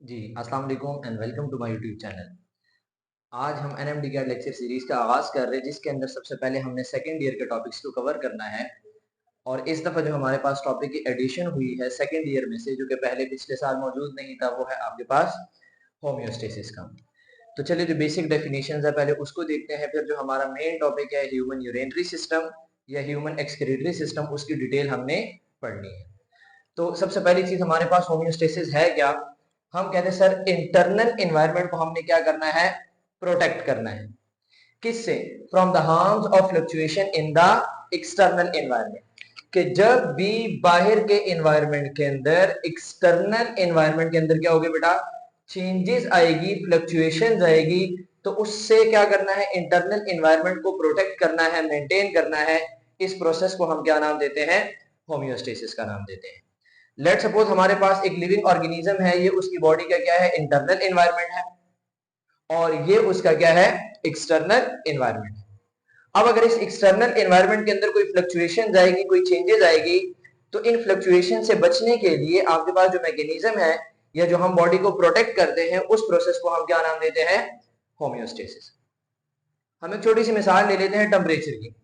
जी, अस्सलाम वालेकुम and welcome to my YouTube channel. आज हम एनएमडी कैट लेक्चर सीरीज का आगाज़ कर रहे हैं, जिसके अंदर सबसे पहले हमने सेकंड ईयर के टॉपिक्स को कवर करना है। और इस दफ़ा जो हमारे पास टॉपिक की एडिशन हुई है सेकंड ईयर में से, जो कि पहले पिछले साल मौजूद नहीं था, वो है आपके पास होम्योस्टेसिस का। तो चलिए, जो बेसिक डेफिनेशंस है पहले उसको देखते हैं, फिर जो हमारा मेन टॉपिक है ह्यूमन यूरेनरी सिस्टम या ह्यूमन एक्सक्रीटरी सिस्टम, उसकी डिटेल हमने पढ़नी है। तो सबसे पहली चीज हमारे पास होम्योस्टेसिस है क्या? हम कहते हैं सर, इंटरनल एनवायरनमेंट को हमने क्या करना है? प्रोटेक्ट करना है। किससे? From the harms of fluctuation in the external environment. कि जब भी बाहर के एनवायरनमेंट के अंदर, एक्सटर्नल एनवायरनमेंट के अंदर क्या होगी बेटा? चेंजेस आएगी, फ्लक्चुएशन आएगी, तो उससे क्या करना है? इंटरनल एनवायरनमेंट को प्रोटेक्ट करना है, मेंटेन करना है। इस प्रोसेस को हम क्या नाम देते हैं? होम्योस्टेसिस का नाम देते हैं। लेट सपोज हमारे पास एक लिविंग ऑर्गेनिज्म है, ये उसकी बॉडी का क्या है? इंटरनल एनवायरनमेंट है, और ये उसका क्या है? एक्सटर्नल एनवायरनमेंट है। अब अगर इस एक्सटर्नल एनवायरनमेंट के अंदर कोई फ्लक्चुएशन आएगी, कोई चेंजेस आएगी, तो इन फ्लक्चुएशन से बचने के लिए आपके पास जो मैकेनिज्म है, या जो हम बॉडी को प्रोटेक्ट करते हैं, उस प्रोसेस को हम क्या नाम देते हैं? होम्योस्टेसिस। हम एक छोटी सी मिसाल ले लेते हैं टेम्परेचर की।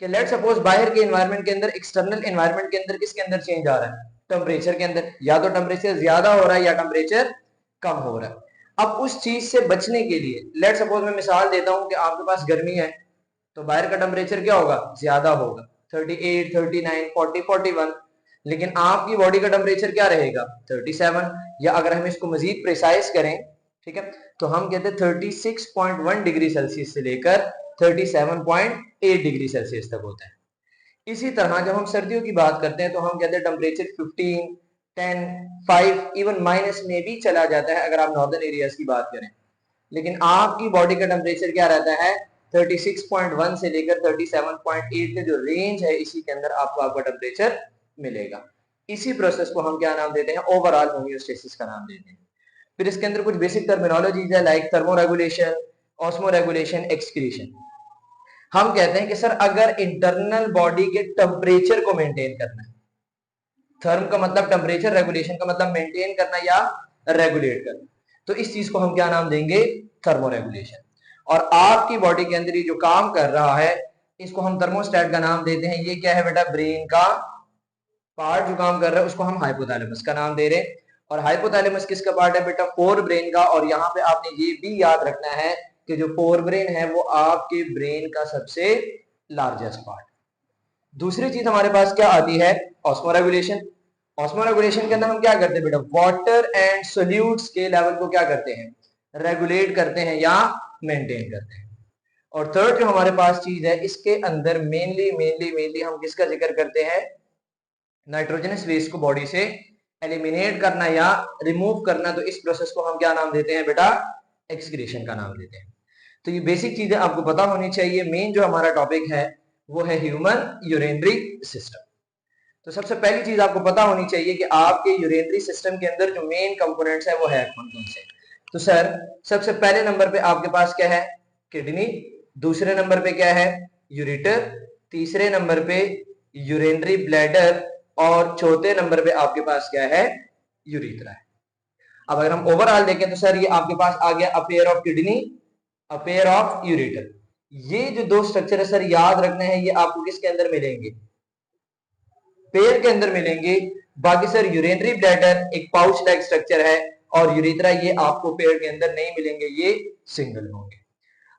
कि लेट सपोज बाहर के एनवायरनमेंट के अंदर, एक्सटर्नल एनवायरनमेंट के अंदर किसके अंदर चेंज आ रहा है? टेम्परेचर के अंदर। या तो टेम्परेचर ज्यादा हो रहा है या टेम्परेचर कम हो रहा है। अब उस चीज से बचने के लिए, लेट सपोज मैं मिसाल देता हूं कि आपके पास गर्मी है, तो बाहर का टेम्परेचर क्या होगा? ज्यादा होगा, 38, 39, 40, 41। लेकिन आपकी बॉडी का टेम्परेचर क्या रहेगा? 37। या अगर हम इसको मजीद प्रिसाइज करें, ठीक है, तो हम कहते हैं 36.1 डिग्री सेल्सियस से लेकर 37.8 डिग्री सेल्सियस तक होता है। इसी तरह जब हम सर्दियों की बात करते हैं, तो हम कहते हैं टेम्परेचर 15, 10, 5, इवन माइनस में भी चला जाता है अगर आप नॉर्दर्न एरियाज की बात करें। लेकिन आपकी बॉडी का टेम्परेचर क्या रहता है? 36.1 से लेकर 37.8 का जो रेंज है, इसी के अंदर आपको आपका टेम्परेचर मिलेगा। इसी प्रोसेस को हम क्या नाम देते हैं? ओवरऑल होम्योस्टेसिस का नाम देते हैं। फिर इसके अंदर कुछ बेसिक टर्मिनोलॉजीज है, like thermo regulation, osmo regulation, excretion. हम कहते हैं कि सर, अगर इंटरनल बॉडी के टेम्परेचर को मेंटेन करना है, थर्म का मतलब टेम्परेचर, रेगुलेशन का मतलब मेंटेन करना या रेगुलेट करना, तो इस चीज को हम क्या नाम देंगे? Thermo regulation. और आपकी बॉडी के अंदर ये जो काम कर रहा है, इसको हम थर्मोस्टेट का नाम देते हैं। ये क्या है बेटा? ब्रेन का पार्ट जो काम कर रहा है, उसको हम हाइपोथैलेमस का नाम दे रहे हैं। और हाइपोथैलेमस किसका पार्ट है बेटा? फोर ब्रेन का। और यहाँ पे आपने ये भी याद रखना है कि जो फोर ब्रेन है, वो आपके ब्रेन का सबसे लार्जेस्ट पार्ट। दूसरी चीज हमारे पास क्या आती है? Osmo regulation. ऑस्मो रेगुलेशन के अंदर हम क्या करते हैं बेटा? वाटर एंड सोल्यूट्स के लेवल को क्या करते हैं? रेगुलेट करते हैं या मेंटेन करते हैं। और थर्ड जो हमारे पास चीज है, इसके अंदर मेनली मेनली मेनली हम किसका जिक्र करते हैं? नाइट्रोजनस वेस्ट को बॉडी से एलिमिनेट करना या रिमूव करना। तो इस प्रोसेस को हम क्या नाम देते हैं बेटा? एक्सक्रीशन का नाम देते हैं। तो ये बेसिक चीजें आपको पता होनी चाहिए। मेन जो हमारा टॉपिक है, वो है ह्यूमन यूरेनरी सिस्टम। तो सबसे पहली चीज आपको पता होनी चाहिए कि आपके यूरेनरी सिस्टम के अंदर जो मेन कंपोनेंट्स है, वो है कौन कौन से? तो सर, सबसे पहले नंबर पे आपके पास क्या है? किडनी। दूसरे नंबर पे क्या है? यूरेटर। तीसरे नंबर पे यूरेनरी ब्लैडर। और चौथे नंबर पे आपके पास क्या है? यूरिथ्रा है। अब अगर हम ओवरऑल देखें, तो सर ये आपके पास आ गया a pair of kidney, a pair of ureter. ये जो दो स्ट्रक्चर है सर, याद रखना है, ये आपको किसके अंदर मिलेंगे? पेयर के अंदर मिलेंगे। बाकी सर, यूरेनरी ब्लैडर एक पाउच लाइक स्ट्रक्चर है, और यूरिथ्रा ये आपको पेयर के अंदर नहीं मिलेंगे, ये सिंगल होंगे।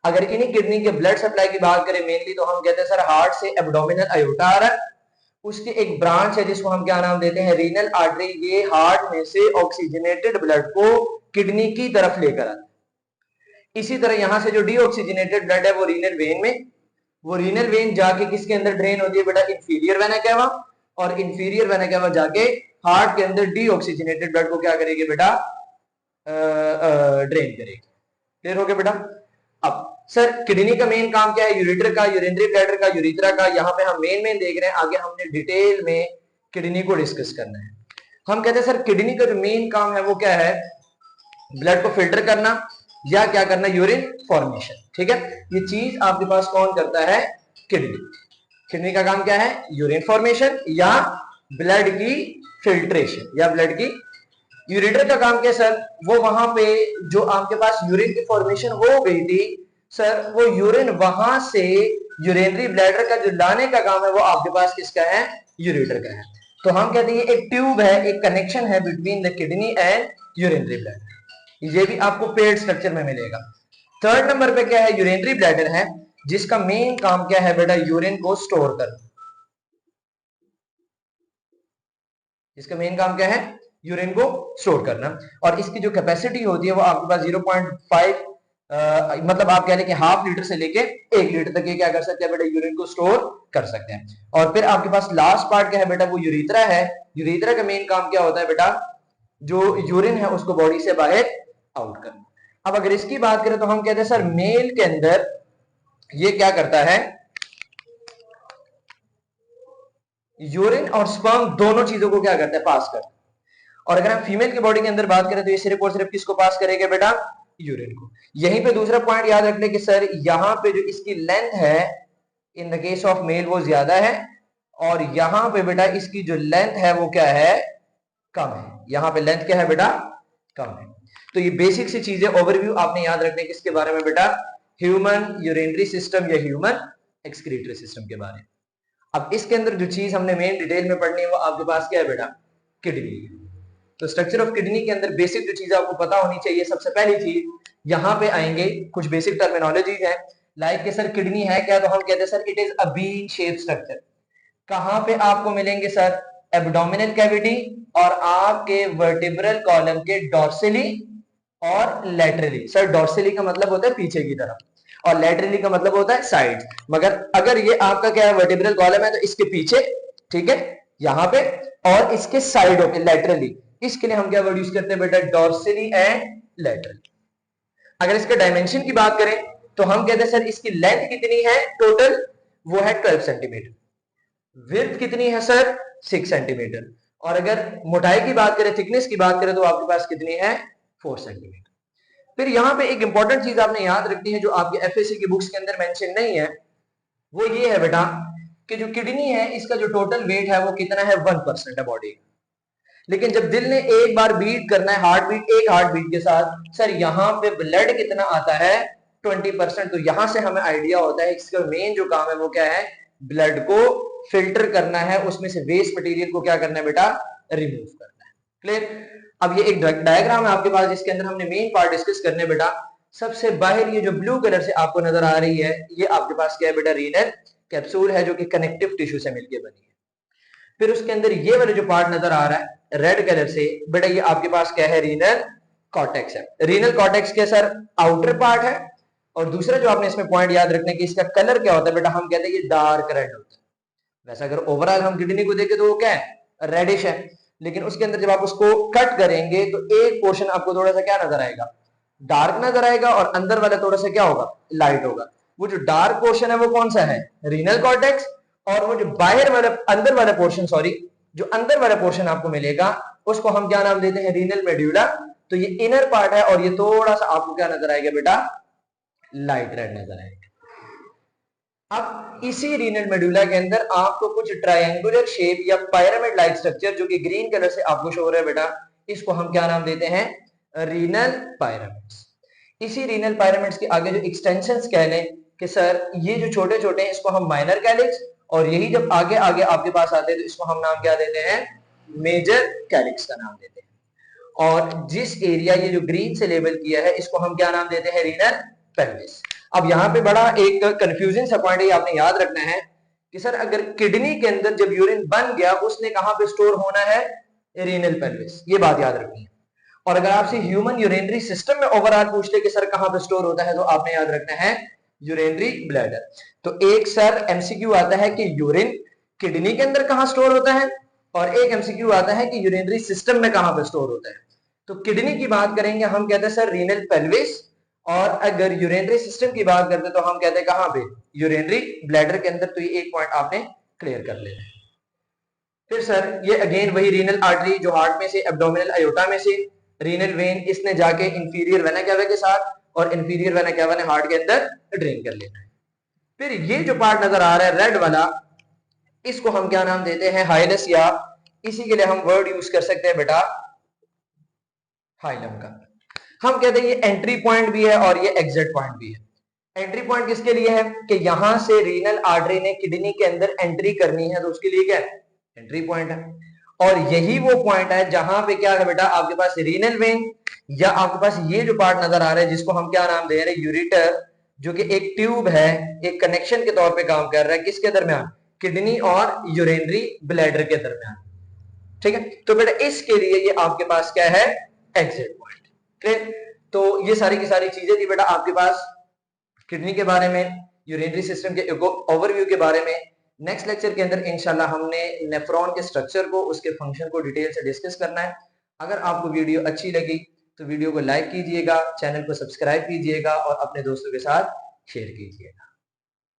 अगर इन्हीं किडनी के ब्लड सप्लाई की बात करें मेनली, तो हम कहते हैं सर, हार्ट से एब्डोमिनल अयोटा आ रहा है, उसके एक ब्रांच है जिसको हम क्या नाम देते हैं? Renal artery. ये हार्ट में से ऑक्सीजनेटेड ब्लड को किडनी की तरफ लेकर आता है। इसी तरह यहां से जो डीऑक्सीजनेटेड ब्लड है, वो रीनल वेन में, वो रीनल वेन जाके किसके अंदर ड्रेन होती है बेटा? Inferior vena cava. और इंफीरियर वेना केवा जाके हार्ट के अंदर डीऑक्सीजनेटेड ब्लड को क्या करेगी बेटा? ड्रेन करेगी। क्लियर हो गया बेटा? अब सर, किडनी का मेन काम क्या है? यूरिटर का, यूरिनरी ब्लैडर का, यूरिथ्रा का। यहां पे हम मेन मेन देख रहे हैं, आगे हमने डिटेल में किडनी को डिस्कस करना है। हम कहते हैं सर, किडनी का जो मेन काम है, वो क्या है? ब्लड को फिल्टर करना, या क्या करना? Urine formation. ठीक है, ये चीज आपके पास कौन करता है? किडनी। किडनी का काम क्या है? यूरिन फॉर्मेशन या ब्लड की फिल्ट्रेशन या ब्लड की यूरेटर का काम क्या सर, वो वहां पे जो आपके पास यूरिन की फॉर्मेशन हो गई थी सर, वो यूरिन वहां से यूरिनरी ब्लैडर का जो लाने का काम है वो आपके पास किसका है, यूरेटर का है। तो हम कहते हैं एक ट्यूब है, एक कनेक्शन है between the kidney and urinary bladder. ये भी आपको पेड स्ट्रक्चर में मिलेगा। थर्ड नंबर पे क्या है, यूरिनरी ब्लैडर है, जिसका मेन काम क्या है बेटा, यूरिन को स्टोर करना। इसका मेन काम क्या है, यूरिन को स्टोर करना। और इसकी जो कैपेसिटी होती है वो आपके पास 0.5 मतलब आप कह लें कि हाफ लीटर से लेके 1 लीटर तक ये क्या कर सकते हैं बेटा, यूरिन को स्टोर कर सकते हैं। और फिर आपके पास लास्ट पार्ट क्या है बेटा, वो यूरिथ्रा है। यूरिथ्रा का मेन काम क्या होता है बेटा, जो यूरिन है उसको बॉडी से बाहर आउट करना। अब अगर इसकी बात करें तो हम कहते हैं सर मेल के अंदर ये क्या करता है, यूरिन और स्पर्म दोनों चीजों को क्या करता है, पास करता है। और अगर हम फीमेल की बॉडी के अंदर बात करें तो ये सिर्फ और सिर्फ किसको पास करेगा बेटा, यूरिन को। यहीं पे दूसरा पॉइंट याद रख ले कि सर यहां पे जो इसकी लेंथ है in the case of male वो ज्यादा है, और यहां पे बेटा इसकी जो लेंथ है वो क्या है, कम है। यहां पे लेंथ क्या है बेटा, कम है। तो ये बेसिक सी चीजें ओवरव्यू आपने याद रखने किसके बारे में बेटा, ह्यूमन यूरिनरी सिस्टम या ह्यूमन एक्सक्रीटरी सिस्टम के बारे में। अब इसके अंदर जो चीज हमने मेन डिटेल में पढ़नी है वो आपके पास क्या है बेटा, किडनी। तो स्ट्रक्चर ऑफ किडनी के अंदर बेसिक जो चीज आपको पता होनी चाहिए, सबसे पहली चीज यहां पे आएंगे कुछ बेसिक टर्मिनोलॉजी है, लाइक के सर किडनी है क्या, तो हम कहते हैं sir it is a bean shape structure. कहां पे आपको मिलेंगे सर, एब्डोमिनल कैविटी और आपके वर्टिब्रल कॉलम के डॉर्सली और लेटरली। सर डॉर्सली का मतलब होता है पीछे की तरफ, और लेटरली का मतलब होता है साइड। मगर अगर ये आपका क्या है, वर्टिब्रल कॉलम है, तो इसके पीछे, ठीक है, यहां पे, और इसके साइडों पे लेटरली। इसके लिए हम क्या वर्ड यूज करते हैं बेटा, डॉर्सली एंड लेटरली। अगर इसके डायमेंशन की बात करें तो हम कहते हैं सर इसकी लेंथ कितनी है टोटल, वो है 12 सेंटीमीटर। विड्थ कितनी है सर, 6 सेंटीमीटर। और अगर मोटाई की बात करें, थिकनेस की बात करें, तो आपके पास कितनी है, 4 सेंटीमीटर। फिर यहां पे एक इंपॉर्टेंट चीज आपने याद रखनी है जो आपके एफएससी की बुक्स के अंदर मेंशन नहीं है, वो ये है बेटा कि जो किडनी है इसका जो टोटल वेट है वो कितना है, 1% है बॉडी का। लेकिन जब दिल ने एक बार बीट करना है, हार्ट बीट, एक हार्ट बीट के साथ सर यहाँ पे ब्लड कितना आता है, 20%। तो यहां से हमें आइडिया होता है इसका मेन जो काम है वो क्या है, ब्लड को फिल्टर करना है, उसमें से वेस्ट मटेरियल को क्या करना है बेटा, रिमूव करना है। क्लियर। अब ये एक डायग्राम है आपके पास जिसके अंदर हमने मेन पार्ट डिस्कस करने बेटा। सबसे बाहर ये जो ब्लू कलर से आपको नजर आ रही है, ये आपके पास क्या है बेटा, रीनल कैप्सूल है जो कि कनेक्टिव टिश्यू से मिलकर बनी है। फिर उसके अंदर ये वाला जो पार्ट नजर आ रहा है रेड कलर से बेटा, ये आपके पास क्या है, रीनल कॉर्टेक्स है। रीनल कॉर्टेक्स के सर आउटर पार्ट है। और दूसरा जो आपने इसमें पॉइंट याद रखने की, इसका कलर क्या होता है बेटा, हम कहते हैं ये डार्क रेड होता है। वैसे अगर ओवरऑल हम किडनी को देखें तो वो क्या है, रेडिश है। लेकिन उसके अंदर जब आप उसको कट करेंगे तो एक पोर्शन आपको थोड़ा सा क्या नजर आएगा, डार्क नजर आएगा, और अंदर वाला थोड़ा सा क्या होगा, लाइट होगा। वो जो डार्क पोर्शन है वो कौन सा है, रीनल कॉर्टेक्स। और वो जो बाहर वाला, अंदर वाला पोर्शन, सॉरी, जो अंदर वाला पोर्शन आपको मिलेगा उसको हम क्या नाम देते हैं, रीनल मेड्यूला। तो ये इनर पार्ट है, और ये थोड़ा सा आपको क्या नजर आएगा बेटा, लाइट रेड नजर आएगा। अब इसी रीनल मेडुला के अंदर आपको कुछ ट्रायंगुलर शेप या पिरामिड लाइक स्ट्रक्चर जो कि ग्रीन कलर से आपको शो हो रहा है बेटा, इसको हम क्या नाम देते हैं, रीनल पिरामिड्स। इसी रीनल पिरामिड्स के आगे जो एक्सटेंशंस कह लें कि सर ये जो छोटे छोटे हैं इसको हम माइनर कैलिक्स, और यही जब आगे आगे आपके पास आते हैं तो इसको हम नाम क्या देते हैं, मेजर कैलिक्स का नाम देते हैं। और जिस एरिया ये जो ग्रीन से लेबल किया है इसको हम क्या नाम देते हैं, रीनल पेल्विस। अब यहाँ पे बड़ा एक कंफ्यूजिंग सा पॉइंट है, आपने याद रखना है कि सर अगर किडनी के अंदर जब यूरिन बन गया उसने कहां पे स्टोर होना है, रीनल पेल्विस, ये बात याद रखनी है। और अगर आपसे ह्यूमन यूरिनरी सिस्टम में ओवरऑल पूछते कि सर कहां पे स्टोर होता है, तो आपने याद रखना है यूरिनरी ब्लैडर। तो एक सर एमसीक्यू आता है कि यूरिन किडनी के अंदर कहां स्टोर होता है, और एक एमसीक्यू आता है कि यूरिनरी सिस्टम में कहां पे स्टोर होता है। तो किडनी की बात करेंगे हम कहते हैं सर रीनल पेल्विस, और अगर यूरिनरी सिस्टम की बात करते तो हम कहते हैं कहां पे, यूरिनरी ब्लैडर के अंदर। तो ये एक पॉइंट आपने क्लियर कर लेना है। फिर सर ये अगेन वही रीनल आर्टरी जो हार्ट में से, एब्डोमिनल अयोटा में से, रीनल वेन, इसने जाके इंफीरियर वेना कैवा के साथ और इंफीरियर वेना कैवा ने हार्ट के अंदर ड्रेन कर लेना है। फिर ये जो पार्ट नजर आ रहा है रेड वाला, इसको हम क्या नाम देते हैं, हाइनस, या इसी के लिए हम वर्ड यूज कर सकते हैं बेटा हाइलम का। हम कहते हैं ये एंट्री पॉइंट भी है और ये एग्जिट पॉइंट भी है। एंट्री पॉइंट किसके लिए है कि यहां से रीनल आर्टरी ने किडनी के अंदर एंट्री करनी है, तो उसके लिए क्या है, एंट्री पॉइंट है। और यही वो पॉइंट है जहां पे क्या है बेटा, आपके पास रीनल वेन या आपके पास ये जो पार्ट नजर आ रहा है जिसको हम क्या नाम दे रहे हैं, यूरिटर, जो कि एक ट्यूब है, एक कनेक्शन के तौर पे काम कर रहा है किसके दरमियान, किडनी और यूरिनरी ब्लैडर के दरमियान। ठीक है, तो बेटा इसके लिए ये आपके पास क्या है, एग्जिट पॉइंट। क्लियर? तो ये सारी की सारी चीजें थी बेटा आपके पास किडनी के बारे में, यूरिनरी सिस्टम के ओवरव्यू के बारे में। नेक्स्ट लेक्चर के अंदर इंशाल्लाह हमने नेफ्रॉन के स्ट्रक्चर को, उसके फंक्शन को डिटेल से डिस्कस करना है। अगर आपको वीडियो अच्छी लगी तो वीडियो को लाइक कीजिएगा, चैनल को सब्सक्राइब कीजिएगा और अपने दोस्तों के साथ शेयर कीजिएगा।